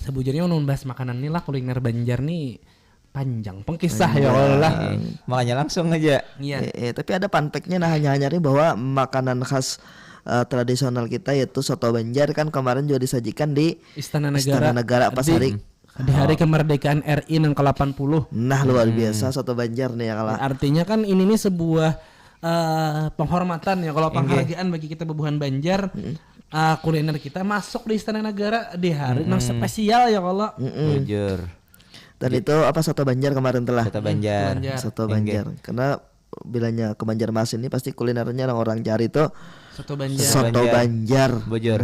Sebujurnya membahas makanan ini lah, kuliner Banjar nih panjang pengkisah ya Allah. Makanya langsung aja. Iya. Tapi ada fun fact-nya, hanya bahwa makanan khas tradisional kita yaitu soto Banjar kan kemarin juga disajikan di Istana Negara pas hari kemerdekaan RI yang ke-80. Nah, luar biasa soto Banjar nih ya. Artinya kan ini nih sebuah penghormatan ya, kalau penghargaan bagi kita bebuhan Banjar. Kuliner kita masuk di Istana Negara di hari yang spesial ya Allah. Jujur. Dan itu soto Banjar kemarin telah. Soto Banjar. Karena bilanya ke Banjarmasin ini pasti kulinernya orang cari itu Soto Banjar. Soto Banjar. Bujur.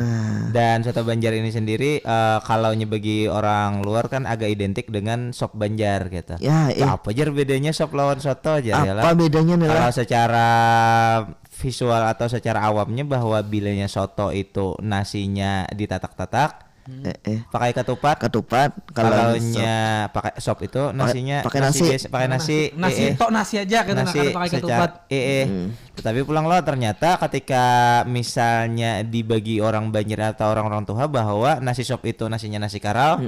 Dan soto Banjar ini sendiri kalau bagi orang luar kan agak identik dengan sop Banjar gitu. Ya, apa aja bedanya sop lawan soto aja ya lah. Apa bedanya nih? Kalau secara visual atau secara awamnya bahwa bilanya soto itu nasinya ditatak-tatak. Pakai ketupat. Kalau pakai sop itu nasinya pakai nasi. Pakai nasi. Tok nasi aja gitu nasi pakai ketupat. Tetapi pulang lo ternyata ketika misalnya dibagi orang Banjar atau orang-orang tua bahwa nasi sop itu nasinya nasi karau.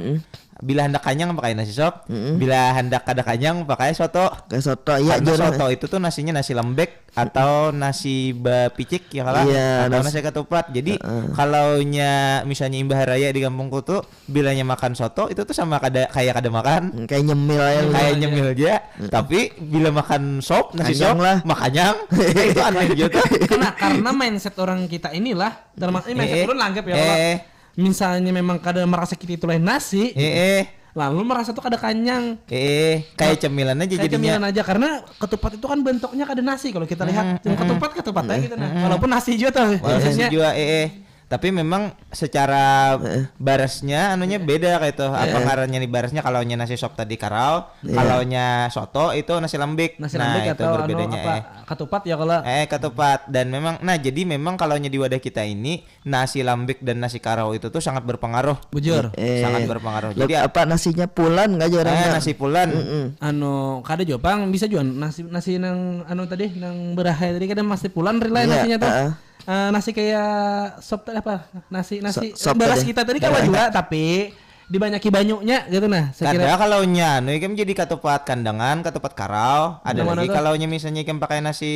Bila hendak kanyang pakai nasi sop, bila hendak kada kanyang pakai soto. Kayak soto, iya. Karena soto itu tuh nasinya nasi lembek atau nasi bapicik ya kalah, atau nasi ketupat. Jadi kalaunya misalnya Imbah Raya di kampungku tuh bilanya makan soto itu tuh sama kayak kada makan. Kayak nyemil aja. Kayak nyemil aja. Tapi bila makan sop, nasi sop, makanyang. Itu aneh gitu. Karena mindset orang kita inilah, termasuk mindset orang langgap ya. Misalnya memang kadang merasa kita itu lain nasi, lalu merasa tuh kada kanyang, kayak cemilan aja kayak jadinya. cemilan aja karena ketupat itu kan bentuknya kada nasi kalau kita lihat, ketupat aja gitu nah. Walaupun nasi juga tuh, nasi juga tapi memang secara barasnya anunya beda kayak itu. Apa ngarannya nih barasnya? Kalau nasi sop tadi karau, kalau soto itu nasi lembik. Nasi nah lembik itu atau berbedanya ketupat ya kalau ketupat. Dan memang jadi memang kalau di wadah kita ini nasi lembik dan nasi karau itu tuh sangat berpengaruh. Bujur. Sangat berpengaruh. Jadi apa nasinya pulan enggak jarang? Nasi pulan. Kada jopang bisa juga nasi nang tadi nang berahe tadi kada nasi pulan rilai nasinya tuh. Nasi kayak sop apa? Nasi beras kita tadi kan juga tapi dibanyaki banyaknya gitu nah. Kada kalau nu ikem jadi ketupat kandangan, ketupat karau. Ada lagi kalau misalnya ikem pakai nasi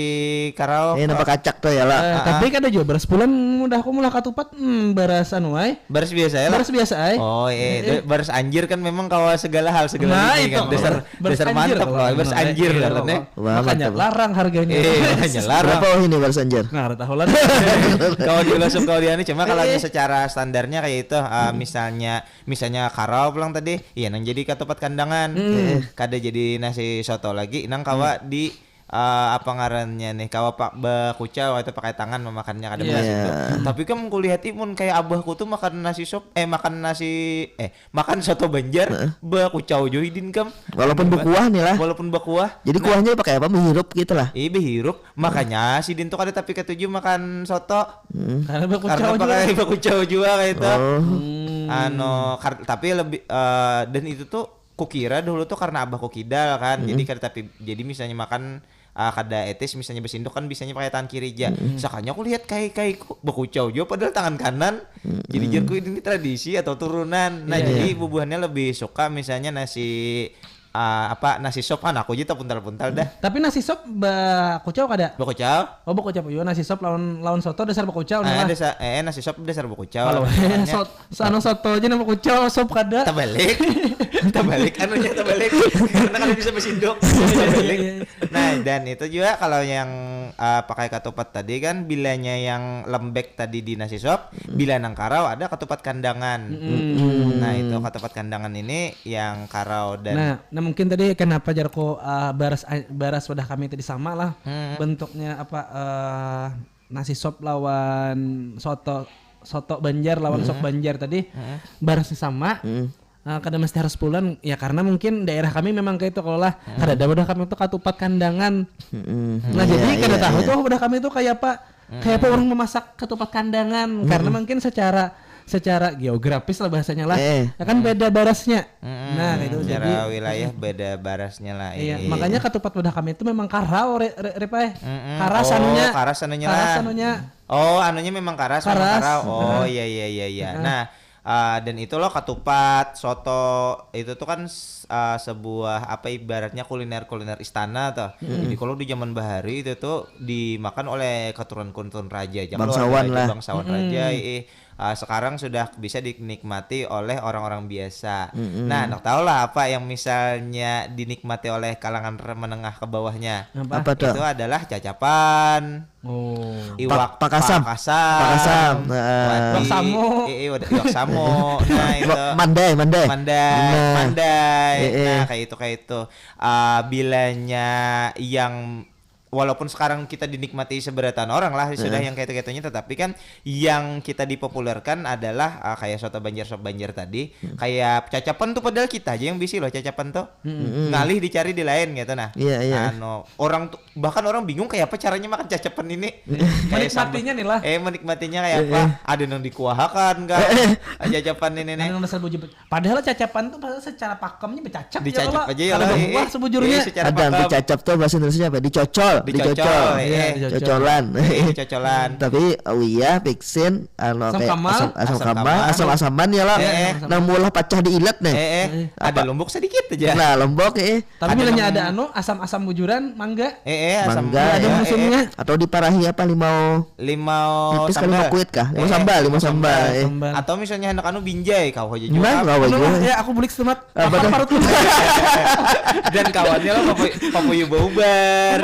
karau. Nampak kacak tuh ya lah. Tapi kada juga beras bulan mudah aku mulah ketupat beras anuai. Beras biasa ya lah. Beras biasa ai. Oh beras anjir kan memang kawa segala hal ini kan. Dasar mantap loh. Beras anjir lah nih. Makanya larang harganya. Makanya larang. Berapa ini beras anjir? Nggak tahu lah. Kalau dilasuk kalau dia ini cuma kalau secara standarnya kayak itu misalnya karau pulang tadi iya nang jadi ketupat kandangan kada jadi nasi soto lagi nang kawa di apa ngarannya nih kawa pak bakucau itu pakai tangan memakannya kada itu. Tapi kan kulihat imun kayak abahku tuh makan nasi sop makan soto Banjar bakucau joidin kam walaupun berkuah nih lah. Walaupun berkuah. Jadi kuahnya pakai apa? Menghirup gitu lah. Berhirup makanya si Din tuh kada tapi ketujuh makan soto. Karena pakai bakucau juga kayak itu. Tapi lebih dan itu tuh kukira dulu tuh karena abah kukidal kan. Jadi misalnya makan kada etis misalnya besindok kan bisanya pakai tangan kiri aja. Sakanya aku lihat kayak bakucau juga padahal tangan kanan. Jadi jarku ini tradisi atau turunan. Nah jadi bubuhannya lebih suka misalnya nasi nasi sop aku aja tak puntal-puntal dah. Tapi nasi sop bakucau kada? Bakucau? Oh bakucau juga nasi sop lawan soto dasar bakucau nih lah. Nasi sop dasar bakucau. Kalau soto aja nama bakucau sop kada. Tabalik karena kan bisa besindok. Nah dan itu juga kalau yang pakai ketupat tadi kan bilanya yang lembek tadi di nasi sop, bila nang karau ada ketupat kandangan. Nah itu ketupat kandangan ini yang karau dan Nah mungkin tadi kenapa jarko baras wadah kami tadi sama lah bentuknya nasi sop lawan soto Banjar lawan sop Banjar tadi barasnya sama. Kadang mesti harus pulang ya karena mungkin daerah kami memang kayak itu kalau lah kada wadah kami itu ketupat kandangan. Nah jadi kada tahu tuh wadah kami itu kayak apa orang memasak ketupat kandangan karena mungkin secara geografis lah bahasanya lah ya kan beda barasnya. Nah itu secara wilayah beda barasnya lah. Iya makanya ketupat wadah kami itu memang karau karas anunya. Oh anunya memang karas. Oh iya. Nah dan itu loh ketupat soto itu tuh kan sebuah ibaratnya kuliner istana tuh. Jadi kalau di zaman bahari itu tuh dimakan oleh keturunan raja bangsawan raja. Sekarang sudah bisa dinikmati oleh orang-orang biasa. Nah, nak tahu lah apa yang misalnya dinikmati oleh kalangan menengah ke bawahnya. Apa tuh? Itu adalah cacapan. Iwak pakasam. Iwak samo. Nah, itu mandai. Nah, kayak itu. Bilanya yang walaupun sekarang kita dinikmati seberatan orang lah sudah yang kayak-kayaknya, tetapi kan yang kita dipopulerkan adalah kayak soto Banjar sop Banjar tadi, kayak cacapan tuh padahal kita aja yang bisi loh cacapan tuh. Ngalih dicari di lain gitu nah. Orang tuh bahkan orang bingung kayak apa caranya makan cacapan ini. Menikmatinya nih lah. Menikmatinya kayak apa? Ada yang dikuahakan kan. Cacapan ini nih. Padahal cacapan tuh secara pakemnya bercacap. Dicacap aja ya lah. Sebujurnya ada dicacap tuh bahasa Indonesia apa? Dicocol. Cocolan. Cocolan. Tapi iya piksin asam-asaman ya lah. Namulah pecah di ilet nih. Ada lombok sedikit aja. Nah, lombok tapi bilangnya ada asam-asam bujuran mangga. Asam mangga ada musimnya. Atau diparahi apa limau nipis kali limau kuit kah? Limau sambal. Atau misalnya hendak binjai kau aja juga. Ya aku beli semat. Parut. Dan kawannya lah papuyu baubar.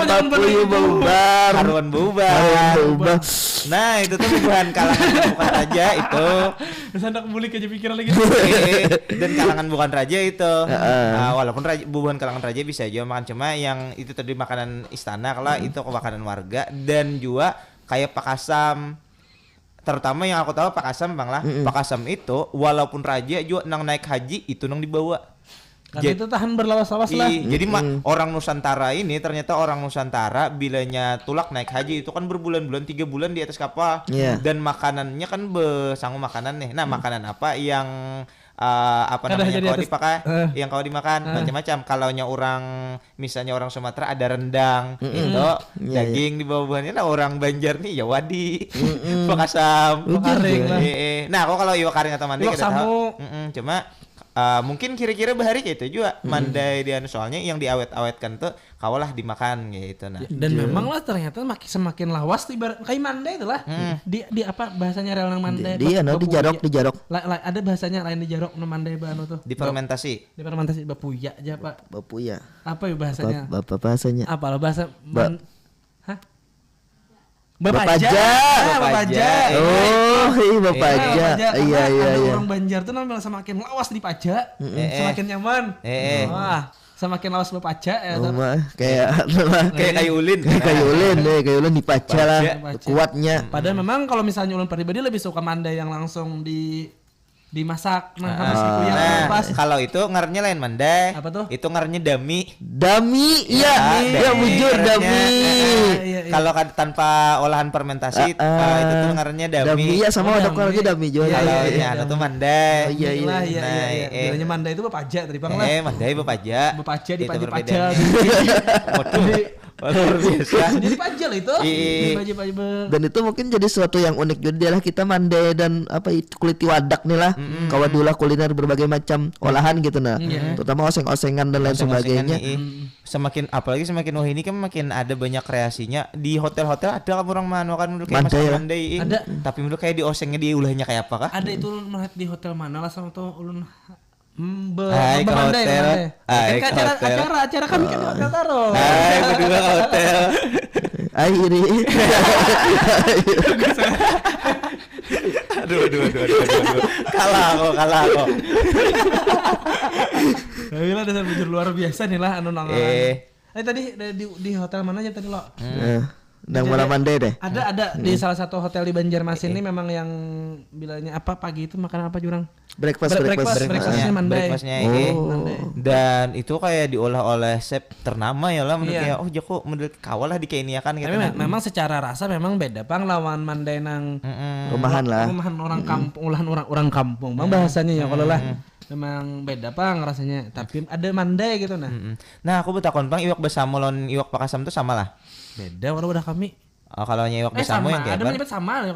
Haruan baubar. Nah, itu tuh bukan kalangan bukan raja itu. Terus hendak beli aja pikiran lagi. Dan kalangan bukan raja itu. Walaupun bukan kalangan raja bisa aja makan, cuma yang itu tadi makanan istana kalau itu makanan warga. Dan juga kayak pakasam, terutama yang aku tahu pakasam bang lah. Pakasam itu walaupun raja juga nang naik haji itu nang dibawa. Karena itu tahan berlawas-lawas lah. Jadi orang Nusantara ini ternyata orang Nusantara bilanya tulak naik haji itu kan berbulan-bulan 3 bulan di atas kapal. Dan makanannya kan besangu makanan nih. Nah makanan apa yang namanya kalau dipakai yang kalau dimakan macam-macam. Kalaunya orang misalnya orang Sumatera ada rendang itu daging di bawah-bawahnya. Nah orang Banjar nih ya wadi pakasam. Nah aku kalau iwak karing atau mandai kita tahu. Cuma mungkin kira-kira bahari kayak itu juga mandai dia soalnya yang diawet-awetkan tuh kawalah dimakan gitu nah. Dan memang lah ternyata semakin lawas ibarat kayak mandai itu lah. Di apa bahasanya real nang mandai? Dia dijarok. Ada bahasanya lain dijarok nang mandai bano tuh. Difermentasi bapuya aja Pak. Bapuya. Apa ya bahasanya? Bapak bahasanya. Apa lah bahasa Bapaja. Oh, iya Bapaja. Iya. Orang Banjar tuh namanya semakin lawas di pajak, semakin nyaman. Wah, semakin lawas Bapaja ya. Kayak kayu ulin. Kayu ulin dipaja lah kuatnya. Padahal memang kalau misalnya ulun pribadi lebih suka mandai yang langsung dimasak pas. Kalau itu ngarnya lain mandai. Apa tuh? Itu ngarnya dami. Ya bujur dami. Kalau tanpa olahan fermentasi itu tuh ngarnya dami. Iya sama ada keluarga dami juga. Kalau anu tuh mandai. Iya. Bilangnya mandai itu bapaja tadi Bang lah. Mandai bapaja. Bapaja dipaja. Luar biasa. Jadi pajal itu. Dan itu mungkin jadi sesuatu yang unik juga adalah kita mandai dan apa itu kulit wadak nih lah. Kawadulah kuliner berbagai macam olahan gitu nah. Terutama oseng-osengan dan lain sebagainya. Apalagi semakin ini kan makin ada banyak kreasinya. Di hotel-hotel ada orang mana kan kayak masak mandai. Ada. Tapi menurut kayak diosengnya diulahnya kayak apa kah? Ada itu melihat di hotel mana lah sama tuh ulun Hai ke hotel. Acara kami kan hotel taruh. Hai berdua ke hotel. Airi. Aduh. Kalah kok. Tapi lah dasar bujur luar biasa nih lah anu nang. Tadi di hotel mana aja tadi lo? Nang mana mandai deh. Ada di salah satu hotel di Banjarmasin ini memang yang bilangnya apa pagi itu makan apa jurang? Breakfastnya mandai. Dan itu kayak diolah oleh chef ternama ya lah menurut kayak Joko menurut kawal lah dikeiniakan gitu. Tapi memang secara rasa memang beda Bang lawan mandai nang rumahan orang kampung, olahan orang kampung. Bang bahasanya ya kalau lah memang beda Bang rasanya. Tapi ada mandai gitu nah. Nah, aku bertakon Bang iwak bersamo lawan iwak pakasam itu sama lah. Beda kalau udah kami. Kalau iwak bersamo yang kayak ada menyebut sama ya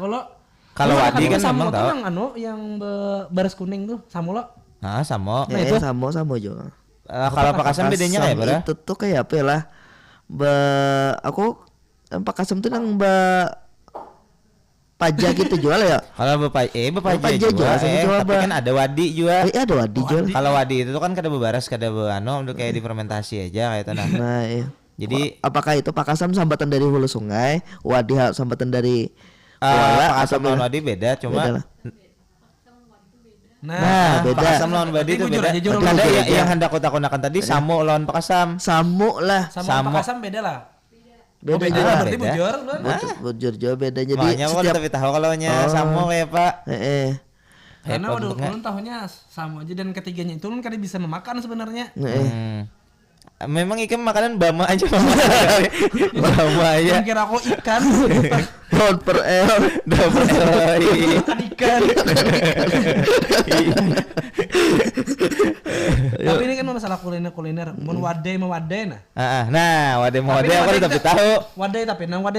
kalau wadi kan memang tahu. Yang baras kuning tuh samo lo. Nah, samo. Nah, itu samo juga. Kalau pakasam bedanya kayak apa? Itu tuh kayak apa lah? Aku pakasam tuh yang pajak gitu jual ya. Kalau bepaja jual. Tapi kan ada wadi juga. Ada wadi jual. Kalau wadi itu kan kada bebaras kada untuk kayak difermentasi aja kayak itu nah. Nah, iya. Jadi apakah itu pakasam sambatan dari hulu sungai, wadi sambatan dari pakasam lawan wadi beda cuma Nah, beda. Pakasam lawan wadi itu beda. Ada yang hendak aku takunakan tadi samo lawan pakasam. Samo lah. Samo pakasam beda lah. Beda. Berarti bujur lu. Bujur jauh bedanya di makanya aku tapi tahu kalau nya sama kayak Pak. Karena waduh ulun tahunya sama aja dan ketiganya itu ulun kan bisa memakan sebenarnya. Memang ikan makanan bama aja bama aja. Kira aku ikan. Down per L. Ikan. Tapi ini kan masalah kuliner. Mun wadai nah. Nah, wadai aku tapi tahu. Wadai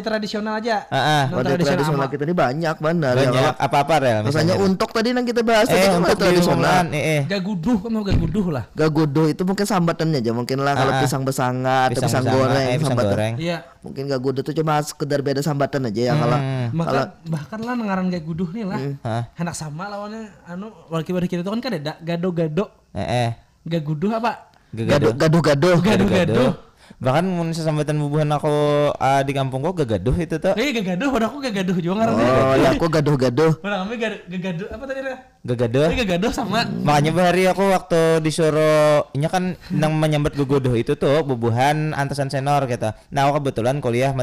tradisional aja. Wadai tradisional kita ini banyak benar. Banyak apa-apa Rel. Misalnya untuk tadi yang kita bahas tadi kan tradisional. Gaguduh lah. Gaguduh itu mungkin sambatannya aja mungkin lah kalau pisang besangat atau pisang goreng. Iya. Mungkin gaguduh itu cuma sekedar beda sambatan aja ya kalau bahkan lah ngaran gaguduh nih lah. Anak sama lawannya wakil kita itu kan ada gado-gado. Gaguduh apa? Gaduh. Bahkan mun sesambatan bubuhan aku di kampung kok gagaduh itu tuh. Gagaduh, udah aku gagaduh juga ngarannya. Oh, ya aku gaduh-gaduh. Udah kami gagaduh apa tadi? Gagaduh. Gagaduh sama. Makanya bahari aku waktu disuruh nya kan nang menyambat gagaduh itu tuh bubuhan antasan senior gitu. Nah, aku kebetulan sekolah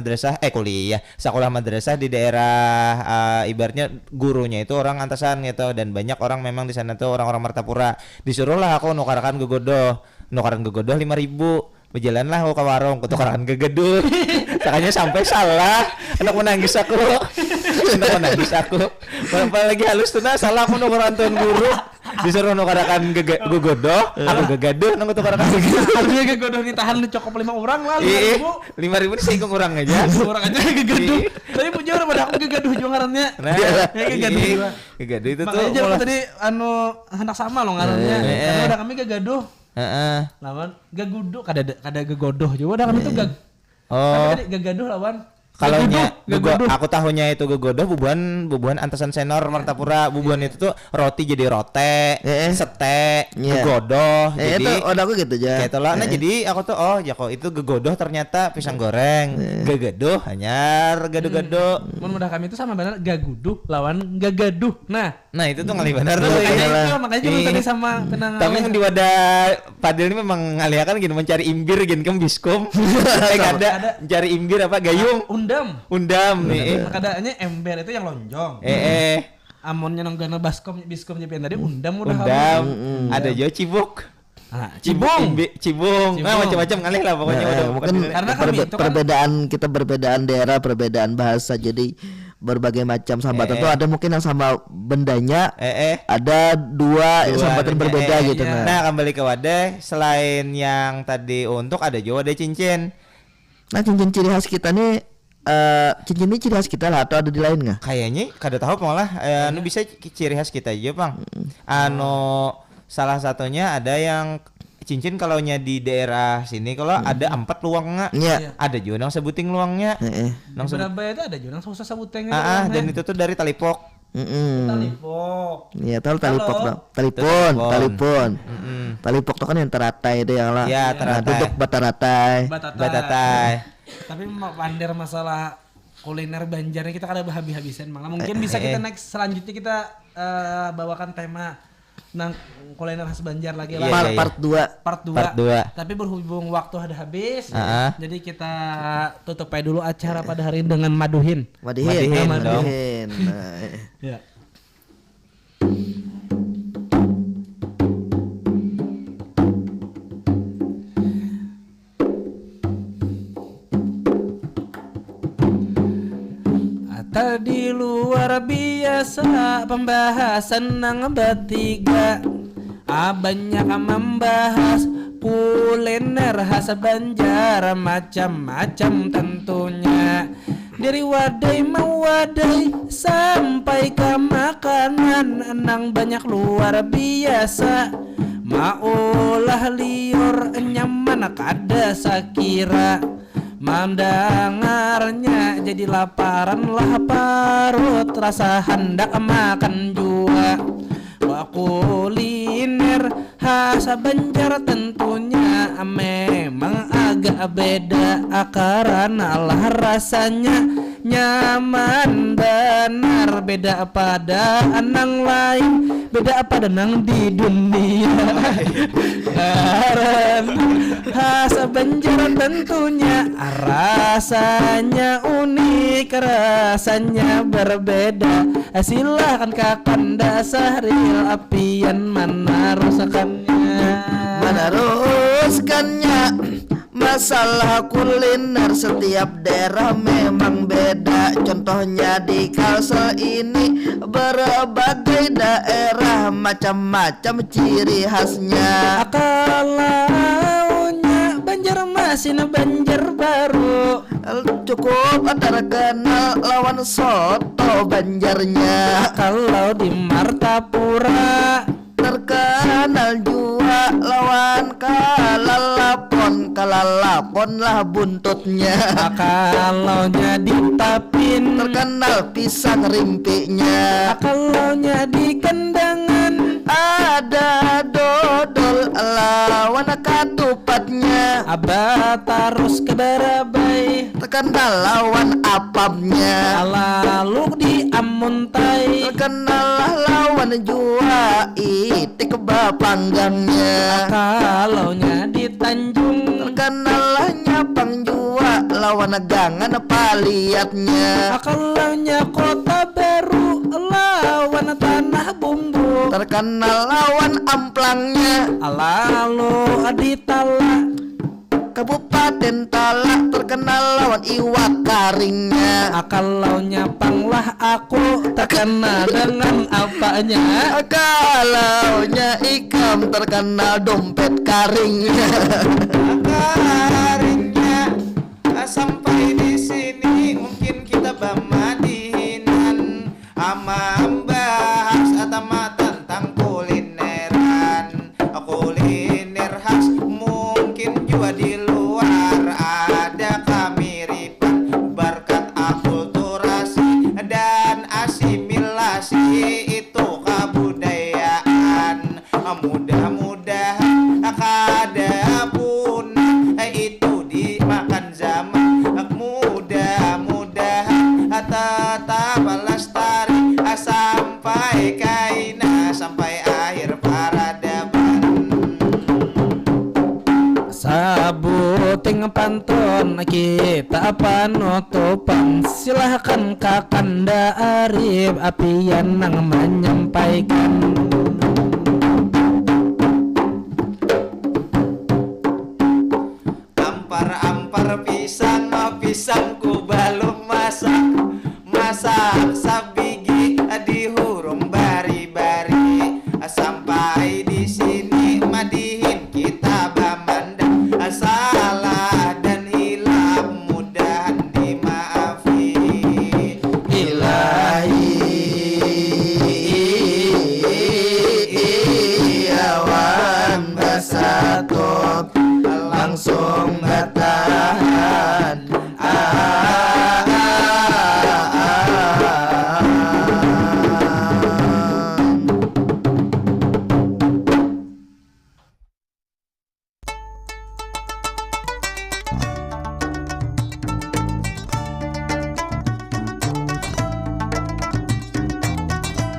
madrasah di daerah ibaratnya gurunya itu orang antasan gitu dan banyak orang memang di sana tuh orang-orang Martapura. Disuruhlah aku nukarkan gagaduh 5.000. Berjalanlah aku ke warung, ketukaran gegeduh. Makanya sampai salah. Anak menangis aku. Apalagi halus tuh salah aku nukaran tuan guru. Disuruh nukarakan gegodoh, aku gegaduh nang tukarakan gegaduh. Harusnya gegodoh ditahan dicokop 5 orang lah. 5.000 disinggung orang aja. Orang aja gegaduh. Tapi punya orang pada aku gegaduh juga ngarannya. Nah, gegaduh itu tuh. Makanya tadi hendak sama loh ngarannya. Karena udah kami gegaduh. Lawan gaguduh kada gegodoh juga udah kami tuh tapi gagaduh lawan kalau aku tahunya itu gegodoh bubuhan antasan senior Martapura. Bubuhan itu tuh roti jadi rote, sete, gegodoh. Jadi itu aku gitu aja. Gitu lah. Nah jadi aku tuh itu gegodoh ternyata pisang goreng. Gegaduh hanyar gado-gado. Mun udah kami itu sama benar gaguduh lawan gagaduh. Nah itu tuh ngalih benar tuh. Makanya cuma tadi sama tenang. Tapi di wadah Padel ini memang ngalihakan gini mencari imbir gini kan biskum. Ada mencari imbir apa gayung. Undam nih. Makanya ember itu yang lonjong. Amonnya nonggana biskom nyepian tadi undam. Ada juga cibuk. Cibung. Macam-macam ngalih lah pokoknya. Mungkin karena perbedaan daerah, perbedaan bahasa jadi berbagai macam sambatan tuh ada mungkin yang sama bendanya, ada dua sambatan berbeda gitu. Nah kembali ke wadah, selain yang tadi untuk ada juga wadah cincin. Nah cincin ciri khas kita nih cincin ini ciri khas kita lah atau ada di lain nggak? Kayaknya kada tahu malah bisa ciri khas kita aja Bang. Salah satunya ada yang cincin kalau nya di daerah sini kalau ada 4 luangnya. Ada juga nang sebuting luangnya. Nang Surabaya itu ada juga nang susah sebutengnya. Dan itu tuh dari talipok. Talipok. Iya, tahu talipok dong. Talipon. Talipok tuh kan yang teratai itu yang lah. Iya, teratai. Duduk bataratai. Tapi pandar masalah kuliner Banjarnya kita kada habis-habisan malah. Mungkin bisa kita next selanjutnya kita bawakan tema nang kuliner khas Banjar lagi lah. Part 2. Tapi berhubung waktu ada habis, jadi kita tutup aja dulu acara pada hari ini dengan Maduhin. Maduhin. Ya. Tadi luar biasa pembahasan nang bertiga, banyak membahas kuliner khas Banjar macam-macam tentunya, dari wadai mewadai sampai ke makanan nang banyak luar biasa. Maulah liur nyaman kada sakira, mendengarnya jadi laparan lah parut, rasa hendak makan jua. Kuliner khas Banjar tentunya memang agak beda karena lah rasanya nyaman benar, beda pada anang lain, beda pada nang di dunia. Khas Banjar tentunya rasanya unik, rasanya berbeda. Silahkan kakak dasaril apian mana rusakannya, Masalah kuliner setiap daerah memang beda. Contohnya di Kalsel ini berbagai daerah macam-macam ciri khasnya. Kalaunya Banjarmasin, Banjarbaru cukup terkenal lawan soto Banjarnya. Kalau di Martapura terkenal juga lawan kalalapon lah buntutnya. Kalau di Tapin terkenal pisang rimpinya. Kalau di Kendangan ada dodol lawan katupatnya. Batarus ke Barabai terkenal lawan apamnya. Lalu di Amuntai terkenal lawan jua itik bapanggangnya. Kalaunya di Tanjung terkenal nyapang jua lawan gangan paliatnya. Kalaunya Kota Baru lawan tanah bumbu terkenal lawan amplangnya. Lalu di Tala Kabupaten Tala terkenal lawan iwak karingnya. Kalaunya Panglah aku terkenal dengan apanya. Kalaunya Ikam terkenal dompet karingnya. Karingnya sampai di sini mungkin kita bamadinan ama bahas atama tentang kulineran. Kuliner khas mungkin juga di luar ada kemiripan berkat akulturasi dan asimilasi itu kebudayaan. Mudah-mudahan kada punah itu dimakan zaman. Mudah-mudahan tetap lestari sampai kaina sampai akhir peradaban. Sabuting pantun kita panutupan, silahkan Kakanda Arif apian nang menyampaikan. Ampar-ampar pisangku belum masak sabigi dihurum bari-bari. Sampai di sini madihin kita bamandang salah dan hilaf mudahan dimaafi. Ilahi awan basatut langsung bertahan.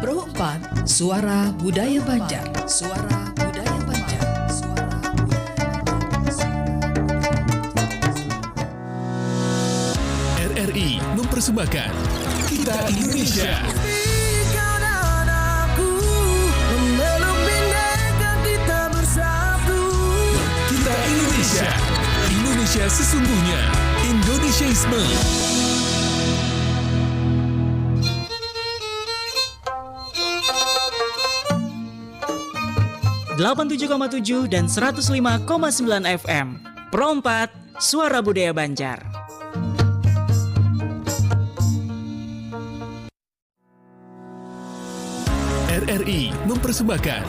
Pro 4 Suara Budaya Banjar. Suara Budaya Banjar. Suara RRI mempersembahkan Kita Indonesia. Kita Indonesia. Indonesia sesungguhnya. Indonesiaisme. 87,7 dan 105,9 FM. Pro 4, Suara Budaya Banjar. RRI mempersembahkan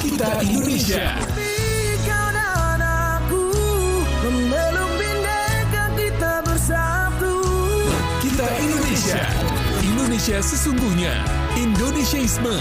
Kita Indonesia. Kita Indonesia. Indonesia sesungguhnya. Indonesiaisme.